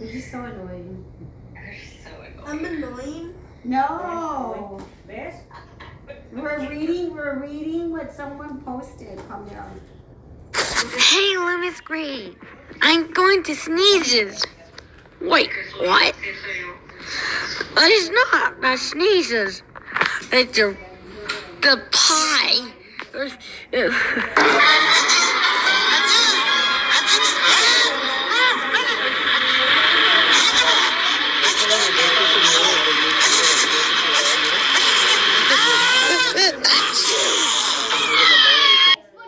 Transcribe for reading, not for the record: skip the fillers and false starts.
You're just so annoying. You're so annoying. I'm annoying? No. ¿Ves? We're reading what someone posted. Calm down. Hey, Lemon Screen. I'm going to sneezes. Wait, what? That is not. That sneezes. It's the pie.